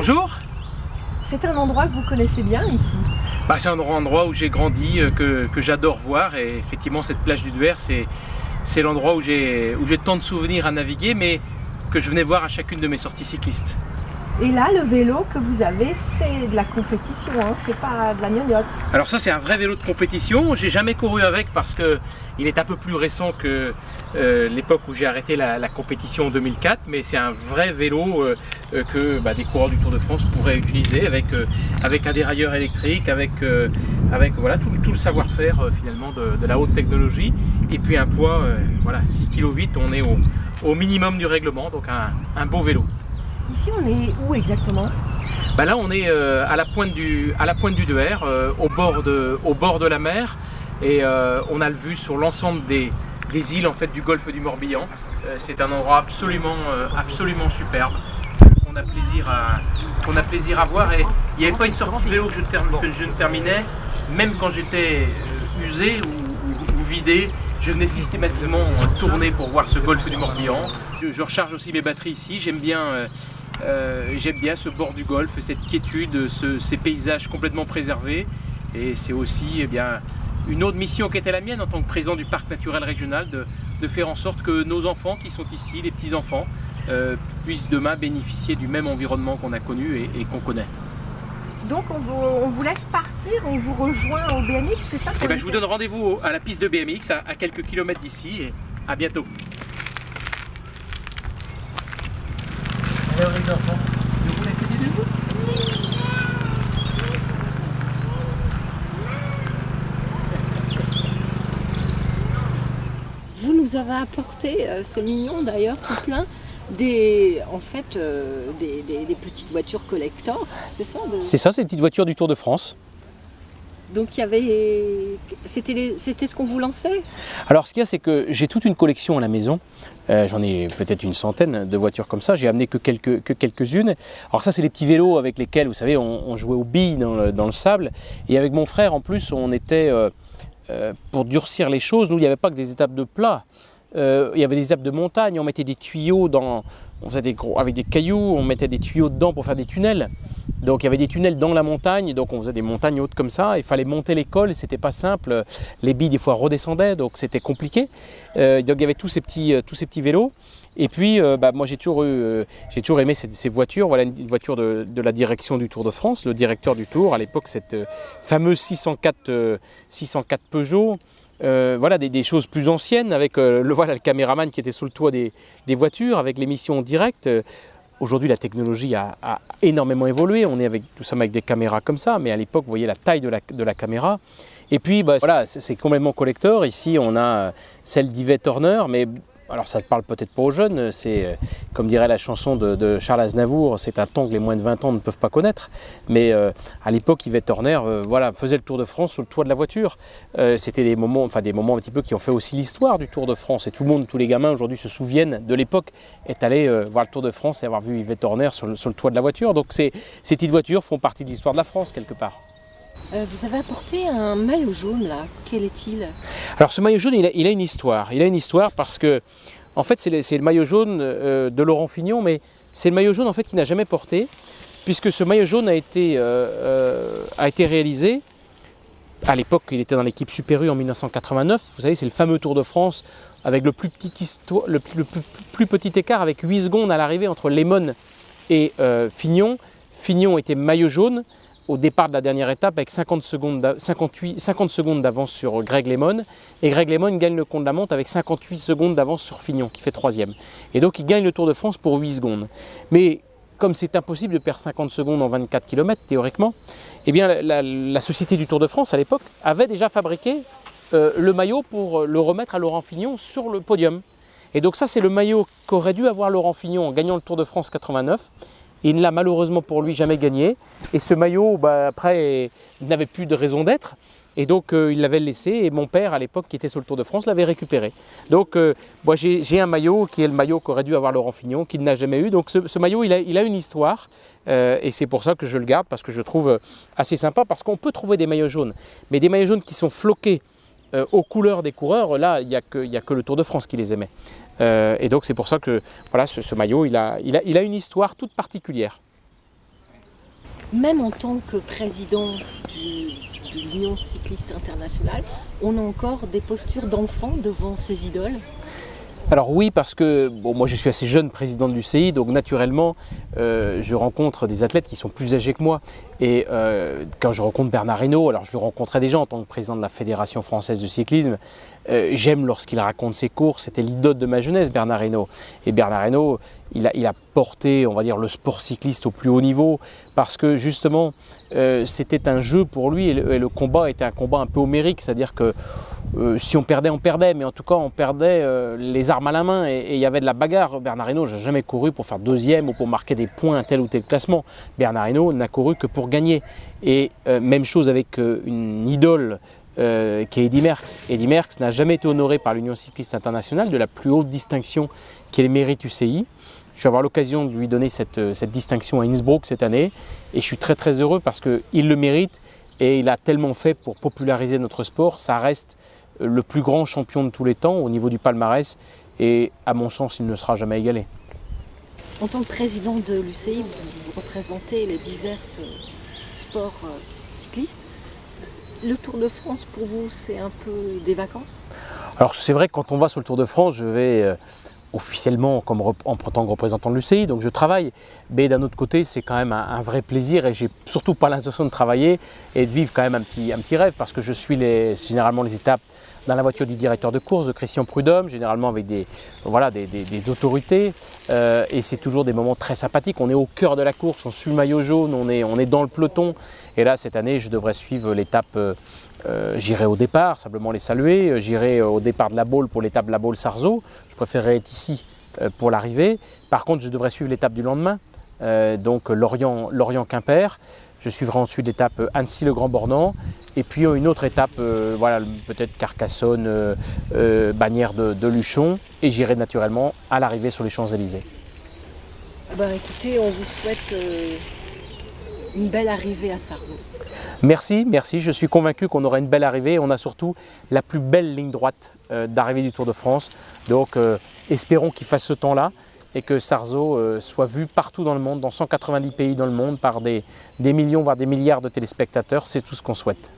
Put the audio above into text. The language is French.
Bonjour. C'est un endroit que vous connaissez bien ici? C'est un endroit où j'ai grandi, que j'adore voir, et effectivement cette plage du Duer, c'est l'endroit où j'ai tant de souvenirs à naviguer, mais que je venais voir à chacune de mes sorties cyclistes. Et là, le vélo que vous avez, c'est de la compétition, hein, c'est pas de la gnognotte. Alors ça, c'est un vrai vélo de compétition. J'ai jamais couru avec parce que il est un peu plus récent que l'époque où j'ai arrêté la compétition en 2004, mais c'est un vrai vélo que des coureurs du Tour de France pourraient utiliser avec un dérailleur électrique, avec voilà, tout le savoir-faire finalement de la haute technologie, et puis un poids 6,8 kg, on est au minimum du règlement, donc un beau vélo. Ici, on est où exactement? Là, on est à la pointe du Duer, au bord de la mer, et on a le vue sur l'ensemble des îles en fait du golfe du Morbihan. C'est un endroit absolument superbe qu'on a plaisir à voir, et il n'y avait pas une sortie de vélo que je ne terminais, même quand j'étais usé ou vidé. Je venais systématiquement tourner pour voir ce golfe du Morbihan. Je recharge aussi mes batteries ici. J'aime bien ce bord du golfe, cette quiétude, ces paysages complètement préservés. Et c'est aussi une autre mission qui était la mienne en tant que président du parc naturel régional, de faire en sorte que nos enfants qui sont ici, les petits-enfants, puissent demain bénéficier du même environnement qu'on a connu et qu'on connaît. Donc on vous laisse partir, on vous rejoint au BMX, c'est ça? Je vous donne rendez-vous à la piste de BMX à quelques kilomètres d'ici, et à bientôt. Alors les enfants, vous voulez aider de vous? Vous nous avez apporté, c'est mignon d'ailleurs, tout plein, des petites voitures collector, c'est ça? C'est ça, c'est les petites voitures du Tour de France. Donc c'était ce qu'on vous lançait? Alors ce qu'il y a, c'est que j'ai toute une collection à la maison. J'en ai peut-être une centaine de voitures comme ça. J'ai amené que quelques-unes. Alors ça, c'est les petits vélos avec lesquels, vous savez, on jouait aux billes dans le sable. Et avec mon frère, en plus, on était, pour durcir les choses, nous, il n'y avait pas que des étapes de plat. Il y avait des étapes de montagne, on mettait des tuyaux on faisait avec des cailloux, on mettait des tuyaux dedans pour faire des tunnels. Donc il y avait des tunnels dans la montagne, donc on faisait des montagnes hautes comme ça, il fallait monter les cols et c'était pas simple, les billes des fois redescendaient, donc c'était compliqué. Donc il y avait tous ces petits vélos. Et puis moi j'ai toujours aimé ces voitures. Voilà une voiture de la direction du Tour de France, le directeur du Tour, à l'époque cette fameuse 604 Peugeot. Voilà des choses plus anciennes avec le caméraman qui était sous le toit des voitures avec l'émission en direct. Aujourd'hui, la technologie a énormément évolué. Nous sommes avec des caméras comme ça, mais à l'époque, vous voyez la taille de la caméra. Et puis, voilà, c'est complètement collector. Ici, on a celle d'Yvette Horner, mais alors ça ne parle peut-être pas aux jeunes. C'est, comme dirait la chanson de Charles Aznavour, c'est un temps que les moins de 20 ans ne peuvent pas connaître. Mais à l'époque, Yvette Horner faisait le Tour de France sur le toit de la voiture. C'était des moments un petit peu qui ont fait aussi l'histoire du Tour de France. Et tous les gamins aujourd'hui se souviennent de l'époque, est allé voir le Tour de France et avoir vu Yvette Horner sur le toit de la voiture. Donc ces petites voitures font partie de l'histoire de la France quelque part. Vous avez apporté un maillot jaune là, quel est-il? Alors ce maillot jaune, il a une histoire. Il a une histoire parce que, en fait, c'est le maillot jaune de Laurent Fignon, mais c'est le maillot jaune en fait qu'il n'a jamais porté, puisque ce maillot jaune a été réalisé. À l'époque, il était dans l'équipe Super U en 1989. Vous savez, c'est le fameux Tour de France avec le plus petit écart, avec 8 secondes à l'arrivée entre Lemon et Fignon. Fignon était maillot jaune au départ de la dernière étape avec 50 secondes d'avance sur Greg LeMond, et Greg LeMond gagne le contre-la-montre avec 58 secondes d'avance sur Fignon qui fait 3e. Et donc il gagne le Tour de France pour 8 secondes. Mais comme c'est impossible de perdre 50 secondes en 24 km théoriquement, eh bien la Société du Tour de France à l'époque avait déjà fabriqué le maillot pour le remettre à Laurent Fignon sur le podium. Et donc ça, c'est le maillot qu'aurait dû avoir Laurent Fignon en gagnant le Tour de France 89. Il ne l'a malheureusement pour lui jamais gagné. Et ce maillot, après, il n'avait plus de raison d'être. Et donc il l'avait laissé, et mon père à l'époque qui était sur le Tour de France l'avait récupéré. Donc moi j'ai un maillot qui est le maillot qu'aurait dû avoir Laurent Fignon, qu'il n'a jamais eu. Donc ce maillot il a une histoire, et c'est pour ça que je le garde, parce que je le trouve assez sympa, parce qu'on peut trouver des maillots jaunes, mais des maillots jaunes qui sont floqués aux couleurs des coureurs, là il n'y a que le Tour de France qui les aimait. Et donc c'est pour ça que voilà, ce maillot il a une histoire toute particulière. Même en tant que président de l'Union cycliste internationale, on a encore des postures d'enfant devant ces idoles? Alors oui, parce que moi je suis assez jeune président de l'UCI, donc naturellement je rencontre des athlètes qui sont plus âgés que moi. Et quand je rencontre Bernard Hinault, alors je le rencontrais déjà en tant que président de la Fédération française de cyclisme, j'aime lorsqu'il raconte ses courses, c'était l'idole de ma jeunesse, Bernard Hinault. Et Bernard Hinault, il a porté, on va dire, le sport cycliste au plus haut niveau, parce que justement c'était un jeu pour lui, et le combat était un combat un peu homérique, c'est-à-dire que si on perdait, mais en tout cas on perdait les armes à la main et il y avait de la bagarre. Bernard Hinault, je n'ai jamais couru pour faire deuxième ou pour marquer des points à tel ou tel classement. Bernard Hinault n'a couru que pour gagner. Et même chose avec une idole qui est Eddy Merckx. Eddy Merckx n'a jamais été honoré par l'Union cycliste internationale de la plus haute distinction qui est les mérites UCI. Je vais avoir l'occasion de lui donner cette distinction à Innsbruck cette année et je suis très très heureux parce qu'il le mérite et il a tellement fait pour populariser notre sport. Ça reste le plus grand champion de tous les temps au niveau du palmarès et à mon sens il ne sera jamais égalé. En tant que président de l'UCI, vous représentez les divers sports cyclistes. Le Tour de France pour vous c'est un peu des vacances? Alors c'est vrai que quand on va sur le Tour de France, je vais officiellement en tant que représentant de l'UCI, donc je travaille, mais d'un autre côté c'est quand même un vrai plaisir et j'ai surtout pas l'intention de travailler et de vivre quand même un petit rêve parce que je suis généralement les étapes dans la voiture du directeur de course, de Christian Prudhomme, généralement avec des autorités et c'est toujours des moments très sympathiques. On est au cœur de la course, on suit le maillot jaune, on est dans le peloton et là cette année je devrais suivre l'étape, j'irai au départ, simplement les saluer, j'irai au départ de la Baule pour l'étape de la Baule-Sarzeau, je préférerais être ici pour l'arrivée. Par contre je devrais suivre l'étape du lendemain, donc Lorient-Quimper. Je suivrai ensuite l'étape Annecy-le-Grand-Bornand et puis une autre étape, peut-être Carcassonne, Bagnères de Luchon et j'irai naturellement à l'arrivée sur les Champs-Élysées. Écoutez, on vous souhaite une belle arrivée à Sarzeau. Merci, je suis convaincu qu'on aura une belle arrivée. On a surtout la plus belle ligne droite d'arrivée du Tour de France. Donc espérons qu'il fasse ce temps-là et que Sarzeau soit vu partout dans le monde, dans 190 pays dans le monde, par des millions, voire des milliards de téléspectateurs. C'est tout ce qu'on souhaite.